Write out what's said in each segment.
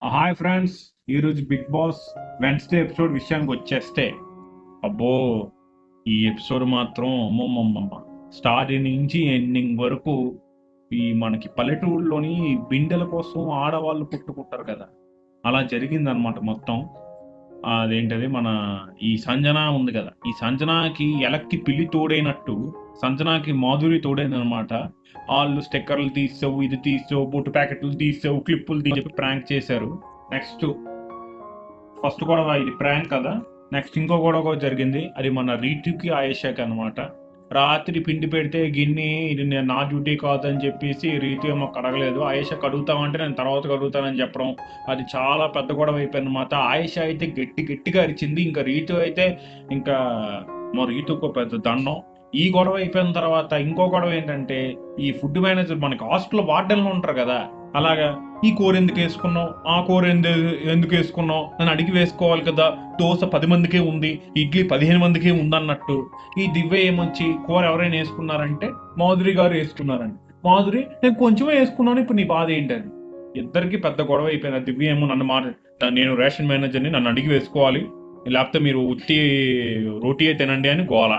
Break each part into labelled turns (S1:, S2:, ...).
S1: Hi friends. ఈరోజు big boss Wednesday episode విషయానికి వచ్చేస్తే, అబ్బో, ఈ ఎపిసోడ్ మాత్రం అమ్మమ్మమ్మ, స్టార్టింగ్ నుంచి ఎండింగ్ వరకు ఈ మనకి పల్లెటూరులోని బిందెల కోసం ఆడవాళ్ళు పుట్టుకుంటారు కదా, అలా జరిగిందనమాట మొత్తం. అదేంటది మన ఈ సంజన ఉంది కదా, ఈ సంజనాకి ఎలక్కి పిల్లి తోడైనట్టు సంజనాకి మాధురి తోడైందనమాట. వాళ్ళు స్టిక్కర్లు తీసావు, ఇది తీసావు, బొట్టు ప్యాకెట్లు తీసావు, క్లిప్పులు తీసి చెప్పి ప్రాంక్ చేశారు. నెక్స్ట్ ఫస్ట్ గొడవ ఇది ప్రాంక్ కదా. నెక్స్ట్ ఇంకో గొడవ కూడా జరిగింది, అది మన రీతుకి ఆయేషాకి అనమాట. రాత్రి పిండి పెడితే గిన్నె ఇది నా డ్యూటీ కాదని చెప్పేసి రీతు ఏమో కడగలేదు, ఆయేషాకి అడుగుతామంటే నేను తర్వాత కడుగుతానని చెప్పడం, అది చాలా పెద్ద గొడవ అయిపోయింది అనమాట. ఆయేషా అయితే గట్టిగా అరిచింది, ఇంకా రీతు అయితే ఇంకా మా రీతుకు పెద్ద దండం. ఈ గొడవ అయిపోయిన తర్వాత ఇంకో గొడవ ఏంటంటే, ఈ ఫుడ్ మేనేజర్ మనకి హాస్టల్లో వార్డెన్లు ఉంటారు కదా, అలాగా ఈ కూర ఎందుకు వేసుకున్నావు, ఆ కూర ఎందుకు వేసుకున్నావు, నన్ను అడిగి వేసుకోవాలి కదా, దోశ 10 మందికే ఉంది, ఇడ్లీ 15 మందికే ఉందన్నట్టు. ఈ దివ్య ఏమొచ్చి కూర ఎవరైనా వేసుకున్నారంటే మాధురి గారు వేసుకున్నారండి. మాధురి నేను కొంచెమే వేసుకున్నాను, ఇప్పుడు నీ బాధ ఏంటని. ఇద్దరికి పెద్ద గొడవ అయిపోయింది. ఆ దివ్య ఏమో నేను రేషన్ మేనేజర్ని, నన్ను అడిగి వేసుకోవాలి, లేకపోతే మీరు ఉత్తి రోటీ తినండి అని గోల.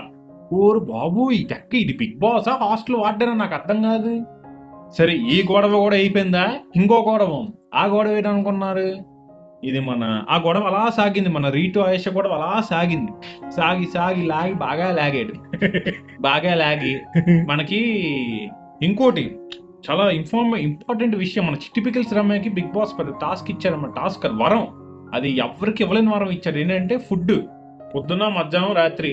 S1: ఓరు బాబు, ఇది బిగ్ బాసా హాస్టల్ వార్డెనా నాకు అర్థం కాదు. సరే, ఈ గొడవ కూడా అయిపోయిందా, ఇంకో గొడవ ఉంది. ఆ గొడవ ఏంటనుకున్నారు, ఇది మన ఆ గొడవ అలా సాగింది, మన రీటు ఆయేష గొడవ అలా సాగింది. సాగి లాగి బాగా లాగాడు. బాగా లాగి మనకి ఇంకోటి చాలా ఇంపార్టెంట్ విషయం, మన చిట్టిపికల్స్ రమ్యకి బిగ్ బాస్ పెద్ద టాస్క్ ఇచ్చారన్నమాట. టాస్క్ వరం, అది ఎవరికి ఇవ్వలేని వరం ఇచ్చారు. ఏంటంటే ఫుడ్ పొద్దున మధ్యాహ్నం రాత్రి